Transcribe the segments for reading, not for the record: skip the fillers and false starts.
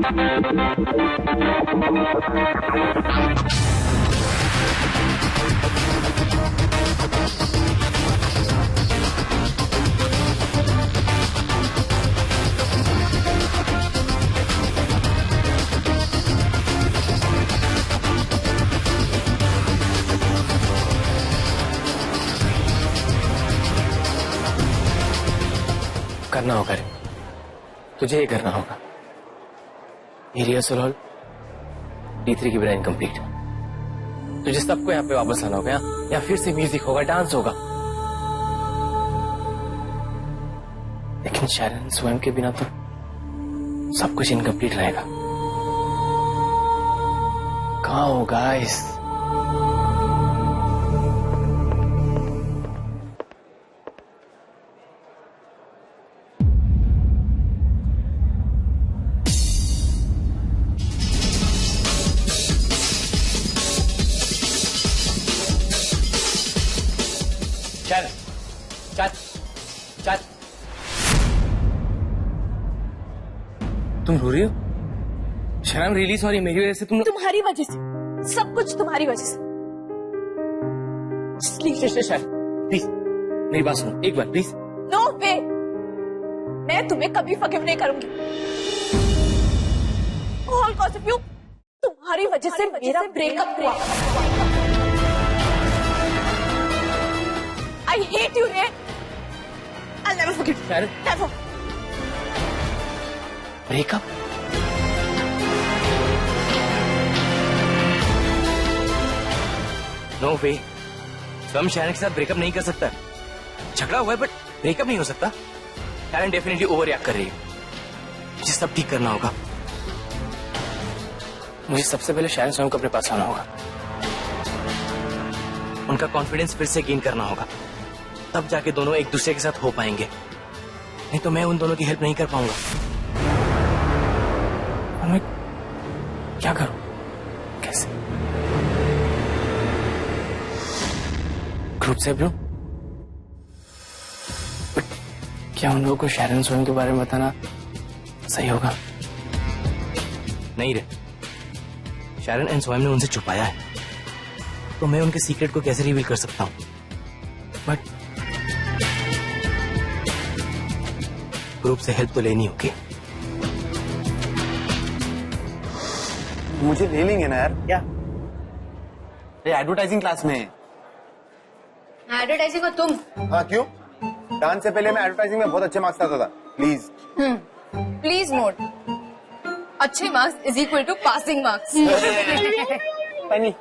करना होगा रे, तुझे ये करना होगा। ये रिहर्सल हॉल D3 की बिना इनकम्प्लीट। तुझे सबको यहाँ पे वापस आना होगा। या फिर से म्यूजिक होगा, डांस होगा, लेकिन शैरन स्वयं के बिना तो सब कुछ इनकम्प्लीट रहेगा। कहाँ हो गाइस? चल तुम रो रही हो? शर्म रियली सॉरी, मेरी वजह से तुम्हारी वजह से, सब कुछ तुम्हारी वजह से। प्लीज मेरी बात सुनो एक बार प्लीज। नो वे, मैं तुम्हें कभी फॉरगिव नहीं करूंगी। ऑल कॉज ऑफ यू, तुम्हारी वजह से मेरा ब्रेकअप हुआ। I hate you, Ray. I'll never forgive you. Never. Breakup? No way. स्वयं शैरन के साथ ब्रेकअप नहीं कर सकता। झगड़ा हुआ है बट ब्रेकअप नहीं हो सकता। शैरन डेफिनेटली ओवर रिएक्ट कर रही है। मुझे सब ठीक करना होगा। मुझे सबसे पहले शैरन स्वयं को अपने पास आना होगा। उनका कॉन्फिडेंस फिर से गेन करना होगा, तब जाके दोनों एक दूसरे के साथ हो पाएंगे। नहीं तो मैं उन दोनों की हेल्प नहीं कर पाऊंगा। और मैं क्या करूं? कैसे? ग्रुप से लूं? क्या उन लोगों को शैरन स्वयं के बारे में बताना सही होगा? नहीं रे, शैरन एंड स्वयं ने उनसे छुपाया है, तो मैं उनके सीक्रेट को कैसे रिवील कर सकता हूं? बट ग्रुप से हेल्प तो लेनी होगी। मुझे ले लेंगे ना यार। क्या? ये एडवर्टाइजिंग क्लास में है। एडवर्टाइजिंग हो तुम? हाँ क्यों? डांस से पहले मैं एडवर्टाइजिंग में बहुत अच्छे मार्क्स लाता था। प्लीज प्लीज नोट, अच्छे marks is equal to passing marks. नहीं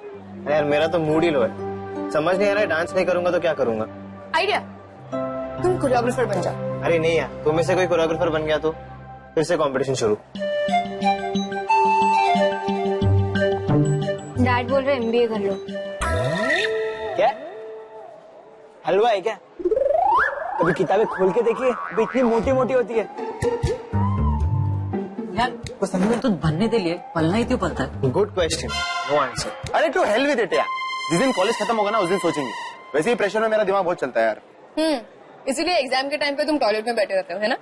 यार, मेरा तो मूड ही लो है। समझ नहीं आ रहा है, डांस नहीं करूंगा तो क्या करूंगा? आइडिया, तुम कोरियोग्राफर बन जाओ। अरे नहीं यार, तुम में से कोई कोरियोग्राफर बन गया तो फिर से कंपटीशन शुरू। डैड बोल रहे MBA कर लो। क्या हलवा है क्या? कभी किताबें खोल के देखिए, अभी इतनी मोटी मोटी होती है। यार कुछ समझ में तो बनने के लिए पलना ही क्यों पलता है? Good question, no answer. अरे टू हेल विद इट यार, जिस दिन कॉलेज खत्म होगा ना उस दिन सोचेंगे। वैसे ही प्रेशर में मेरा दिमाग बहुत चलता है यार। इसीलिए एग्जाम के टाइम पे तुम टॉयलेट में बैठे रहते हो, है ना?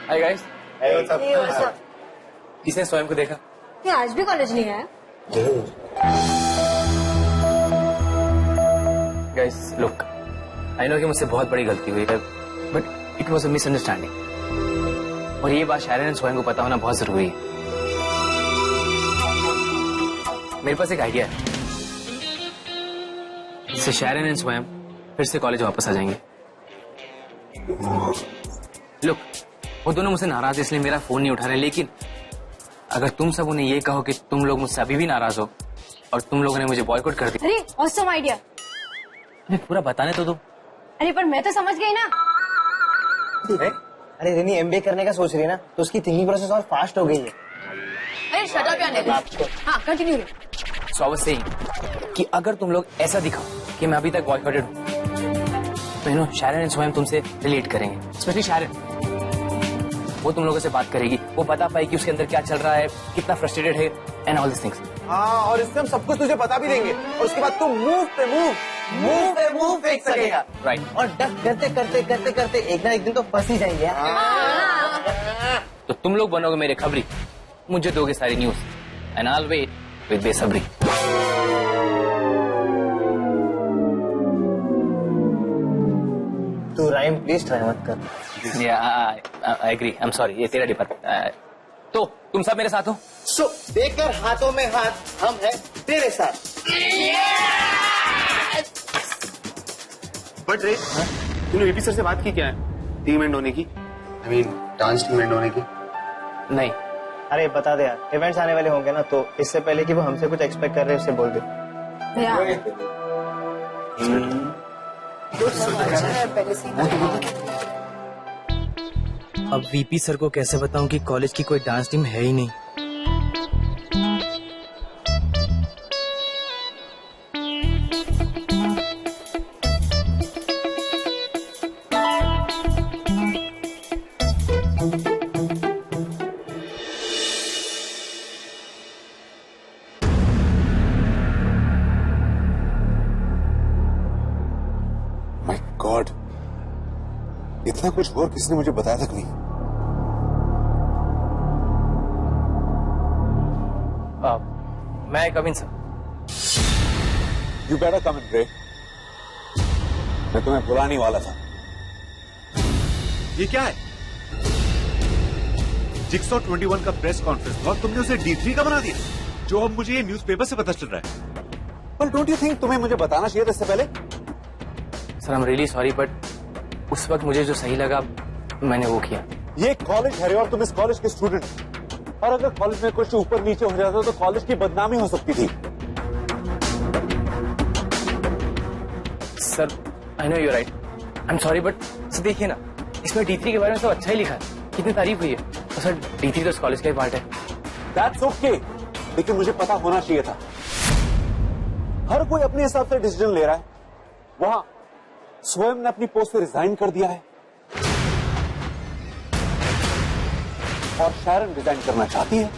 Hi guys. व्हाट्स किसने स्वयं को देखा? ये आज भी कॉलेज नहीं आया? गाइस लुक, आई नो कि मुझसे बहुत बड़ी गलती हुई है, but it was a misunderstanding. और ये बात शैरन एंड स्वयं को पता होना बहुत जरूरी है। मेरे पास एक आइडिया है, इससे शैरन एंड स्वयं फिर से कॉलेज वापस आ जाएंगे। लुक, वो दोनों मुझसे नाराज है इसलिए मेरा फोन नहीं उठा रहे, लेकिन अगर तुम सब उन्हें ये कहो कि तुम लोग मुझसे अभी भी नाराज हो और तुम लोगों ने मुझे बॉयकॉट कर दिया। अरे ऑसम आइडिया। पूरा बताने तो दो। अरे पर मैं तो समझ गई ना। अरे रिनी MBA करने का सोच रही है ना, तो उसकी थिंकिंग प्रोसेस और फास्ट हो गई है। अरे शट अप यार। हाँ continue. So I was saying कि अगर तुम लोग ऐसा दिखाओ कि मैं अभी तक बॉयकॉटेड हूँ, तो यू नो शैरन एंड स्वयं तुमसे रिलेट करेंगे, स्पेशली शैरन। वो तुम लोगों से बात करेगी, वो बता पाएगी कि उसके अंदर क्या चल रहा है, कितना फ्रस्ट्रेटेड है एंड ऑल दिस थिंग्स। हाँ, और इससे हम सब कुछ तुझे बता भी देंगे, और उसके बाद तुम मूव पे मूव मुंह पे मुंह फेंक सकेगा। राइट। और डक करते करते करते करते एक ना एक दिन तो फंस ही जाएंगे। तो तुम लोग बनोगे मेरे खबरी, मुझे दोगे सारी news, and I will wait with बेसब्री। तू राइम प्लीज ट्राई मत कर। I agree, I am sorry, ये तेरा डिपार्टमेंट। तो तुम सब मेरे साथ हो? सो देकर हाथों में हाथ हम हैं तेरे साथ। बट रे, तूने वीपी सर से बात की क्या है टीम एंड होने की? I mean dance team and होने की? नहीं। अरे बता दे यार, इवेंट्स आने वाले होंगे ना, तो इससे पहले कि वो हमसे कुछ एक्सपेक्ट कर रहे हैं उससे बोल दे। अच्छा है पहले से। अब वीपी सर को कैसे बताऊं कि कॉलेज की कोई डांस टीम है ही नहीं? माय गॉड, इतना कुछ और किसी ने मुझे बताया तक नहीं। मैं कम इन सर। यू बेटर कम इन रे, मैं तुम्हें बुलाने वाला था। ये क्या है? जिक्सॉ 21 का प्रेस कॉन्फ्रेंस और तुमने उसे D3 का बना दिया, जो अब मुझे ये न्यूज़पेपर से पता चल रहा है। पर डोंट यू थिंक तुम्हें मुझे बताना चाहिए था इससे पहले? Sir I am really sorry, but उस वक्त मुझे जो सही लगा मैंने वो किया। ये कॉलेज है और तुम इस कॉलेज के स्टूडेंट, और अगर कॉलेज में कुछ ऊपर नीचे हो जाता तो कॉलेज की बदनामी हो सकती थी। Sir I know you right, I am sorry, but sir देखिए ना, इसमें D3 के बारे में सब अच्छा ही लिखा है, कितनी तारीफ हुई है। तो सर D3 तो इस कॉलेज का ही पार्ट है। दैट्स ओके, लेकिन मुझे पता होना चाहिए था। हर कोई अपने हिसाब से डिसीजन ले रहा है। वहां स्वयं ने अपनी पोस्ट से रिजाइन कर दिया है और शैरन रिजाइन करना चाहती है।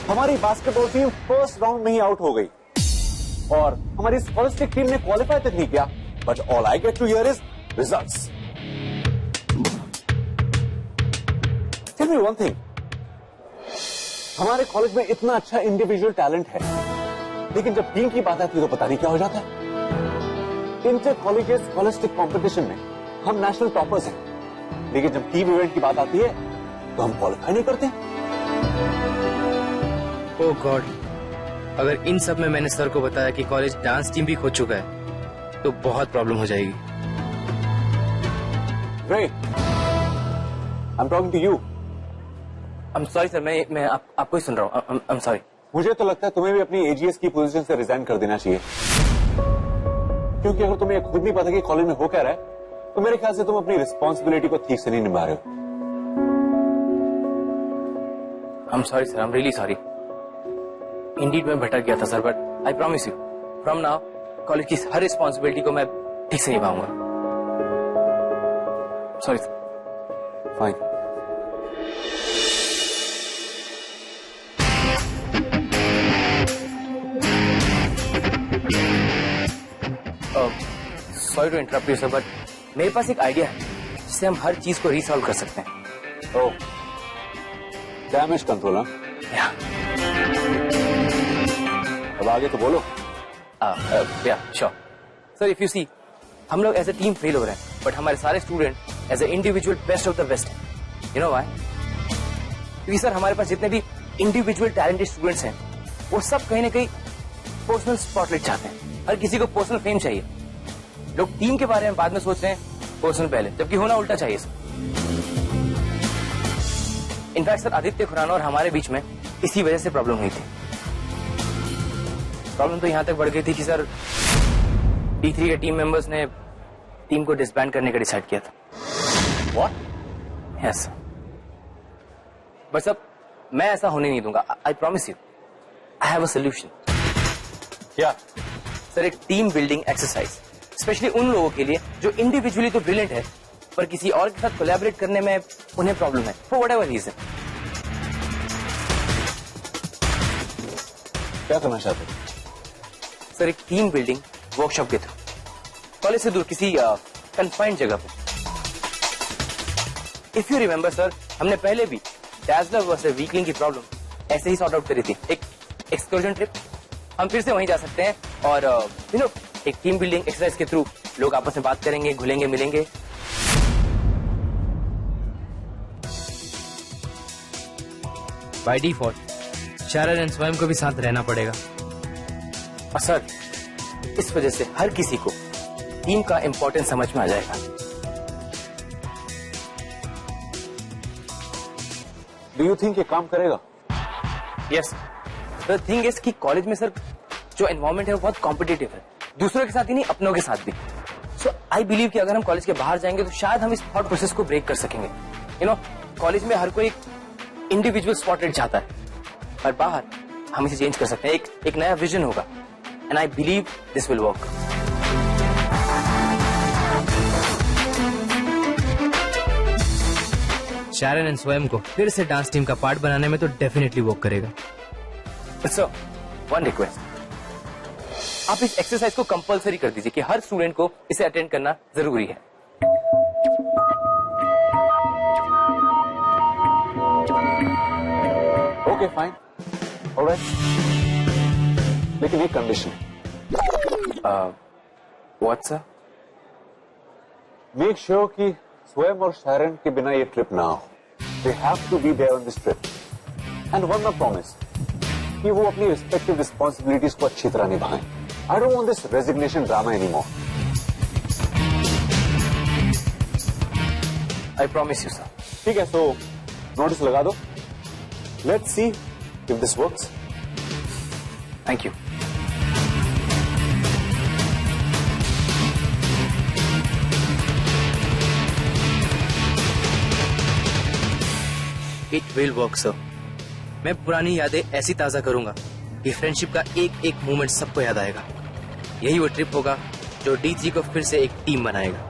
हमारी बास्केटबॉल टीम फर्स्ट राउंड में ही आउट हो गई और हमारी स्कॉलस्टिक टीम ने क्वालिफाई तक नहीं किया। But all I get to hear is results. Tell me one thing, हमारे कॉलेज में इतना अच्छा इंडिविजुअल टैलेंट है, लेकिन जब टीम की बात आती है तो पता नहीं क्या हो जाता है। इंटर कॉलेज स्कॉलस्टिक कंपटीशन में हम नेशनल टॉपर्स हैं, लेकिन जब टीम इवेंट की बात आती है तो हम क्वालिफाई नहीं करते। ओह गॉड, अगर इन सब में मैंने सर को बताया कि कॉलेज डांस टीम भी खो चुका है तो बहुत प्रॉब्लम हो जाएगी। रे, I am talking to you. I am sorry sir, मैं आपको ही सुन रहा हूँ। I am sorry. मुझे तो लगता है तुम्हें भी अपनी एजीएस की पोजीशन से रिजाइन कर देना चाहिए, क्योंकि अगर तुम्हें खुद नहीं पता कि कॉलेज में हो क्या रहा है तो मेरे ख्याल से तुम अपनी रिस्पॉन्सिबिलिटी को ठीक से नहीं निभा रहे हो। I am sorry sir, I am really sorry. Indeed में भटक गया था sir, but I promise you from now college की हर रिस्पॉन्सिबिलिटी को मैं ठीक से निभाऊंगा। Sorry sir. Fine. Sorry to interrupt you sir, but मेरे पास एक आइडिया है जिससे हम हर चीज को रीसॉल्व कर सकते हैं। ओह, डैमेज कंट्रोल। या अब आगे तो बोलो। या sure sir, if you see, हम लोग एज ए टीम फेल हो रहे हैं, बट हमारे सारे student as a individual best of the best. You know why? क्योंकि सर हमारे पास जितने भी इंडिविजुअल टैलेंटेड स्टूडेंट्स हैं वो सब कहीं ना कहीं पर्सनल स्पॉटलाइट चाहते हैं। हर किसी को पर्सनल फेम चाहिए। लोग टीम के बारे में बाद में सोच रहे हैं, पर्सनल पहले, जबकि होना उल्टा चाहिए sir. In fact sir Aditya Khurana और हमारे बीच में इसी वजह से प्रॉब्लम हुई थी। प्रॉब्लम तो यहां तक बढ़ गई थी कि सर D3 के टीम मेंबर्स ने टीम को डिसबैंड करने का डिसाइड किया था। व्हाट? Yes sir. बट सब मैं ऐसा होने नहीं दूंगा। आई promise you, I have a solution. क्या? सर एक टीम बिल्डिंग एक्सरसाइज, स्पेशली उन लोगों के लिए जो इंडिविजुअली तो ब्रिलियंट है पर किसी और के साथ कोलैबोरेट करने में उन्हें प्रॉब्लम है, फॉर व्हाटएवर रीजन। क्या करना चाहते हो? सर एक टीम बिल्डिंग वर्कशॉप के थ्रू कॉलेज से दूर किसी कन्फाइंड जगह पे। इफ यू रिमेम्बर सर, हमने पहले भी डैज़लर वर्सेस वीकलिंग की प्रॉब्लम ऐसे ही सॉर्ट आउट करी थी, एक एक्सकर्जन ट्रिप। हम फिर से वहीं जा सकते हैं और एक टीम बिल्डिंग एक्सरसाइज के थ्रू लोग आपस में बात करेंगे, घुलेंगे, मिलेंगे। बाय डिफॉल्ट शारन एंड स्वयं को भी साथ रहना पड़ेगा। और सर इस वजह से हर किसी को टीम का इंपॉर्टेंस समझ में आ जाएगा। डू यू थिंक ये काम करेगा? यस, द थिंग इज कि कॉलेज में सर जो एनवायरनमेंट है वो बहुत कॉम्पिटिटिव है, दूसरों के साथ ही नहीं अपनों के साथ भी। सो आई बिलीव कि अगर हम कॉलेज के बाहर जाएंगे तो शायद हम इस थॉट प्रोसेस को ब्रेक कर सकेंगे। कॉलेज में हर कोई इंडिविजुअल स्पॉटलाइट चाहता है, पर बाहर हम इसे चेंज कर सकते हैं। एक नया विजन होगा and I believe this will work. Sharan and Swayam को फिर से डांस टीम का पार्ट बनाने में तो डेफिनेटली वर्क करेगा। सर वन रिक्वेस्ट, आप इस एक्सरसाइज को कंपलसरी कर दीजिए कि हर स्टूडेंट को इसे अटेंड करना जरूरी है। ओके फाइन, ऑलराइट, लेकिन एक कंडीशन है। What sir? मेक श्योर कि स्वयं और शारन के बिना ये ट्रिप ना हो। They have to be there on this trip and one my promise कि वो अपनी रिस्पेक्टिव रिस्पॉन्सिबिलिटीज को अच्छी तरह निभाएं। I don't want this resignation drama anymore. I promise you sir. ठीक है, सो नोटिस लगा दो। Let's see if this works. Thank you. It will work sir. मैं पुरानी यादें ऐसी ताजा करूंगा कि फ्रेंडशिप का एक एक मोमेंट सबको याद आएगा। यही वो ट्रिप होगा जो डीजी को फिर से एक टीम बनाएगा।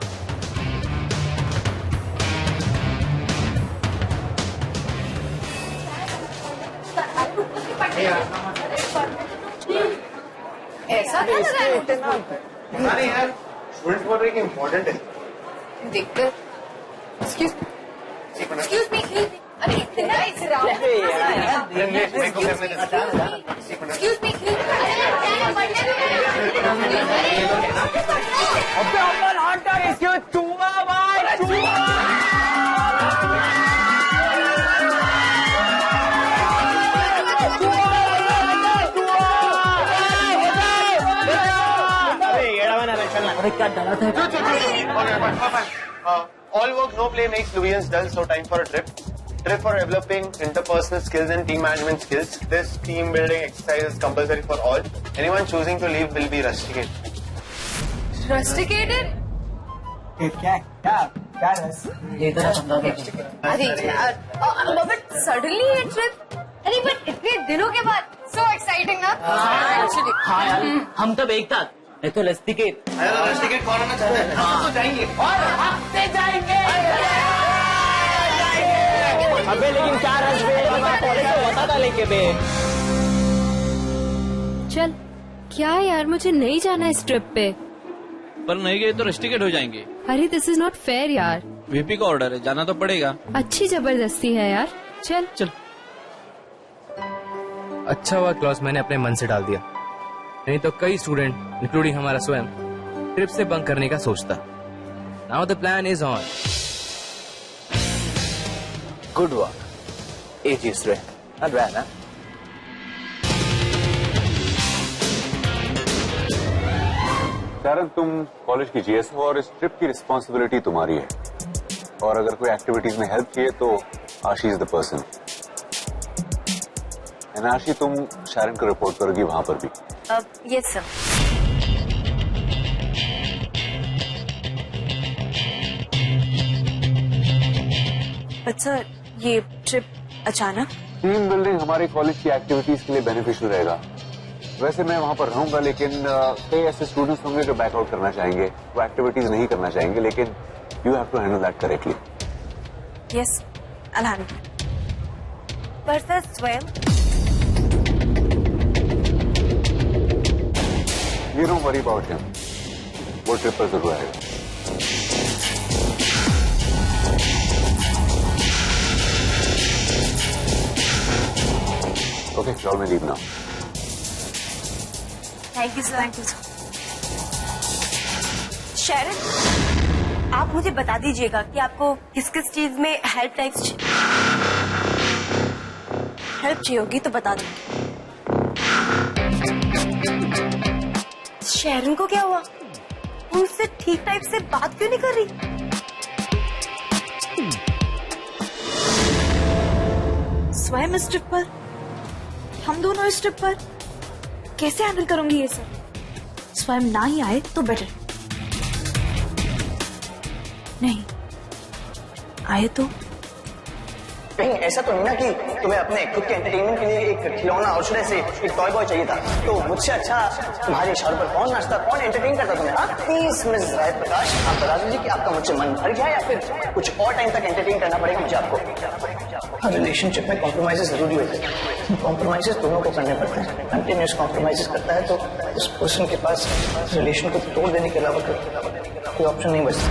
ऐसा क्या लगा है? अरे यार स्टूडेंट्स बोल रहे हैं कि इम्पोर्टेंट है। देखकर एक्सक्यूज मी, अरे इतना एक्सक्यूज मी, अरे क्या डरा था? All work, no play makes Louis dull, so time for a trip. Trip for developing interpersonal skills and team management skills. This team building exercise is compulsory for all. Anyone choosing to leave will be rusticated. Rusticated? क्या रस? ये तरह समझा था। अरे यार, but suddenly a trip? अरे but इतने दिनों के बाद, so exciting ना? Actually. हाँ यार, हम तब एक साथ। ये तो रस्टिकेट। रस्टिकेट कौन होना चाहता है? हम तो जाएंगे। और हफ्ते जाएंगे। अबे लेकिन क्या रस कॉलेज तो बता था लेके बे। चल, क्या यार, मुझे नहीं जाना इस ट्रिप पे। पर नहीं गए तो रस्टिकेट हो जाएंगे। अरे दिस इज नॉट फेयर यार। वीपी का ऑर्डर है, जाना तो पड़ेगा। अच्छी जबरदस्ती है यार, चल चल। अच्छा हुआ क्लॉज मैंने अपने मन से डाल दिया, नहीं तो कई स्टूडेंट इंक्लूडिंग हमारा स्वयं ट्रिप से बंक करने का सोचता। Now the plan is on. Good work एजीस रे, ना शारन, तुम कॉलेज की जीएस हो और इस ट्रिप की रिस्पॉन्सिबिलिटी तुम्हारी है। और अगर कोई एक्टिविटीज में हेल्प चाहिए तो आशी इज द पर्सन। आशी, तुम शारन को रिपोर्ट करोगी वहां पर भी? Yes sir. अच्छा, ये ट्रिप अचानक? टीम बिल्डिंग हमारे कॉलेज की एक्टिविटीज के लिए बेनिफिशियल रहेगा। वैसे मैं वहां पर रहूंगा, लेकिन कई ऐसे स्टूडेंट्स होंगे जो बैकआउट करना चाहेंगे, वो एक्टिविटीज नहीं करना चाहेंगे, लेकिन you have to handle that correctly. Yes, I handle. पर सर स्वयं You don't worry about him. वो ट्रिप पर जरूर आएगा. Okay, y'all may leave now. Thank you sir. Sharon, आप मुझे बता दीजिएगा कि आपको किस किस चीज में हेल्प चाहिए होगी तो बता दो. शेरन को क्या हुआ? मुझसे ठीक टाइप से बात क्यों नहीं कर रही? स्वयं इस ट्रिप पर, हम दोनों इस ट्रिप पर, कैसे हैंडल करूंगी ये सब? स्वयं ना ही आए तो बेटर. नहीं आए तो कहीं ऐसा तो नहीं ना कि तुम्हें अपने खुद के एंटरटेनमेंट के लिए एक खिलौना और से एक टॉय बॉय चाहिए था? तो मुझसे अच्छा तुम्हारे इशारों पर कौन नाचता, कौन एंटरटेन करता तुम्हें? प्लीज मिस राय प्रकाश, आप बता दीजिए कि आपका मुझसे मन भर गया या फिर कुछ और टाइम तक एंटरटेन करना पड़ेगा मुझे आपको? रिलेशनशिप में कॉम्प्रोमाइजेस जरूरी होते हैं. कॉम्प्रोमाइजेस दोनों को करने पड़ते हैं. कंटिन्यूस कॉम्प्रोमाइजेस करता है तो उस पर्सन के पास रिलेशन को तोड़ देने के अलावा कोई ऑप्शन नहीं बचता.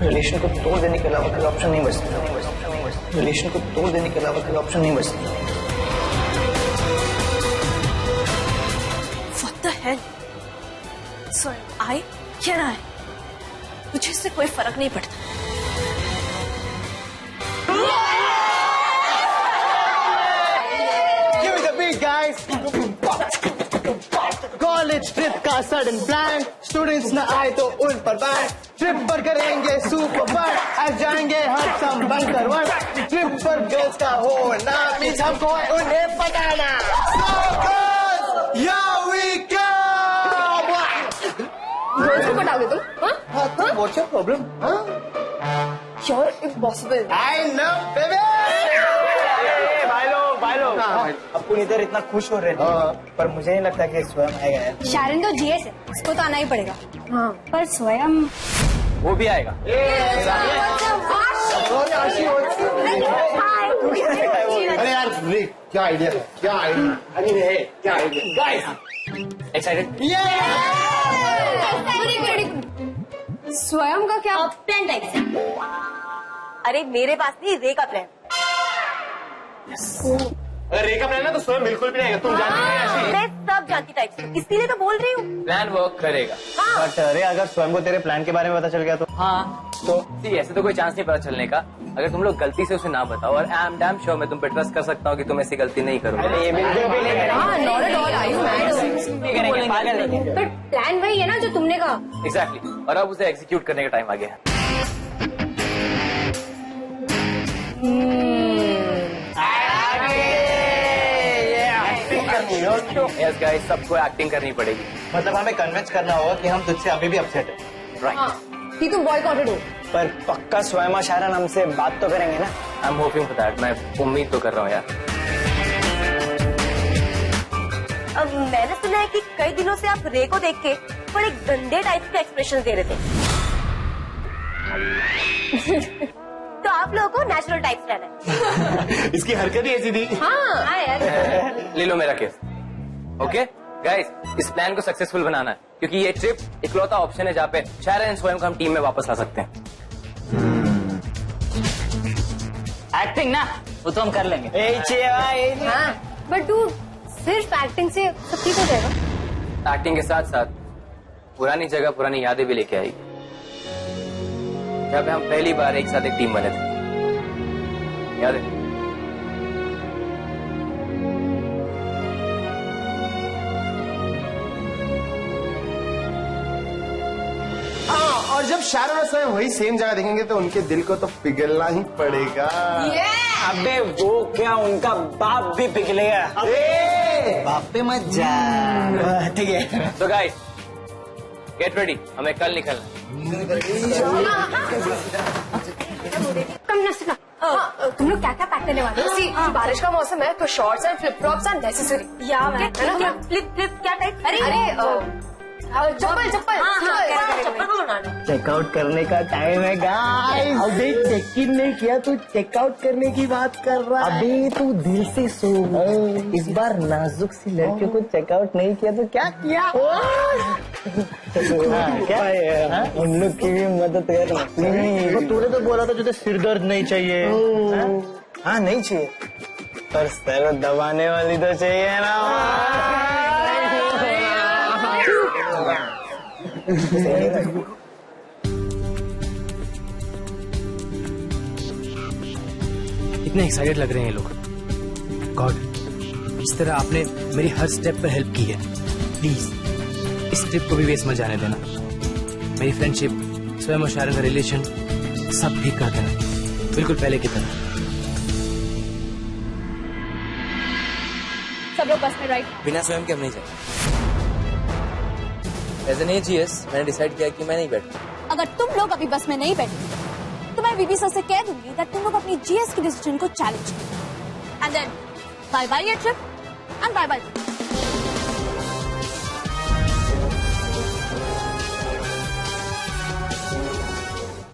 रिलेशन को तोड़ देने के अलावा कोई ऑप्शन नहीं बचता. रिलेशन को तोड़ देने के अलावा कोई ऑप्शन नहीं बचता. What the hell? Sorry, आए क्या ना आए मुझे इससे कोई फर्क नहीं पड़ता. Give me the beat, guys. College trip का सडन प्लान, स्टूडेंट्स न आए तो उन पर बैन. ट्रिप पर करेंगे सुपर फन, आज जाएंगे हर सम बनकर वन. ट्रिप पर गर्ल्स का होना मीन्स हमको है उन्हें बताना. So girls, here we go. Girls को पटाओगे तुम? हाँ? What's your problem? You're impossible. I know, baby. अब पुनीतर इतना खुश हो रहे थे पर मुझे नहीं लगता कि स्वयं आएगा यार. शारन तो जीएस है, उसको तो आना ही पड़ेगा. हाँ, पर स्वयं वो भी आएगा. अरे यार क्या आइडिया, क्या आइडिया. Guys excited? स्वयं का क्या प्लान टाइप से. अरे मेरे पास नहीं, रे का प्लान. अगर रे का प्लान है तो स्वयं बिल्कुल भी नहीं आएगा. तुम जानती है ऐसी. मैं सब जानती टाइप से, इसीलिए तो बोल रही हूँ. प्लान वर्क करेगा. बट अरे अगर स्वयं को तेरे प्लान के बारे में पता चल गया तो? हाँ तो ऐसे तो कोई चांस नहीं पता चलने का अगर तुम लोग गलती से उसे ना बताओ. और आई एम डैम श्योर मैं तुम पे ट्रस्ट कर सकता हूँ कि तुम ऐसी गलती नहीं करोगे. अरे ये बिल्कुल भी नहीं करेंगे. हाँ, not at all. Are you mad? पर प्लान वही है ना जो तुमने कहा. एग्जैक्टली. और अब उसे एग्जीक्यूट करने का टाइम आ गया है. यस गाइस, सबको एक्टिंग करनी पड़ेगी. मतलब हमें कन्विंस करना होगा कि हम तुझसे अभी भी अपसेट है. राइट. कि तुम बॉयकॉटेड हो. पर पक्का स्वयं और शारन हमसे बात तो करेंगे ना? I am hoping for that. मैं उम्मीद तो कर रहा हूँ यार. अब मैंने सुना है कि कई दिनों से आप रे को देख के बड़े गंदे टाइप के एक्सप्रेशन दे रहे थे. तो आप लोगों को नेचुरल टाइप रहना है. इसकी हरकत ही ऐसी थी. हाँ यार. ले लो मेरा केस. ओके गाइस, इस प्लान को सक्सेसफुल बनाना है क्योंकि ये ट्रिप इकलौता ऑप्शन है जहाँ पे शारन एंड स्वयं को हम टीम में वापस ला सकते हैं. एक्टिंग ना वो तो हम कर लेंगे. हाँ, बट तू सिर्फ एक्टिंग से सब ठीक हो जाएगा. एक्टिंग के साथ साथ पुरानी जगह पुरानी यादें भी लेके आएगी जहाँ पे हम पहली बार एक साथ एक टीम बने थे. याद है? और जब शारन और स्वयं वही सेम जगह देखेंगे तो उनके दिल को तो पिघलना ही पड़ेगा. अबे वो क्या, उनका बाप भी पिघलेगा. बाप पे मत जा. ठीक है. तो गाइस गेट रेडी, हमें कल निकलना. तुम लोग क्या क्या पैक करने वाले हो? बारिश का मौसम है तो shorts and flip flops are necessary. Flip क्या टाइप? अरे चप्पल चप्पल चेकआउट करने का टाइम है गाइस। अबे चेक इन नहीं किया तू चेकआउट करने की बात कर रहा है। अभी तू दिल से सो। इस बार नाजुक सी लड़कियों को चेकआउट नहीं किया तो क्या किया? क्या उन लोग की भी मदद कर। तूने तो बोला था तुझे सिर दर्द नहीं चाहिए। हाँ नहीं चाहिए पर सर दबाने वाली तो चाहिए ना। इतने एक्साइटेड लग रहे हैं ये लोग। गॉड, इस तरह आपने मेरी हर स्टेप पर हेल्प की है। प्लीज इस ट्रिप को भी वेस्ट मत जाने देना। मेरी फ्रेंडशिप, स्वयं और शायरन का रिलेशन सब ठीक कर देना, बिल्कुल पहले की तरह। सब लोग बस में राइट। बिना स्वयं के हम नहीं जाएंगे। एज एन AGS मैंने डिसाइड किया कि मैं नहीं बैठूंगा। अगर तुम लोग अभी बस में नहीं बैठे तो मैं VP सर से कह दूंगी कि तुम लोग अपनी GS की डिसीजन को चैलेंज करो। एंड देन बाय बाय ये ट्रिप एंड बाय बाय।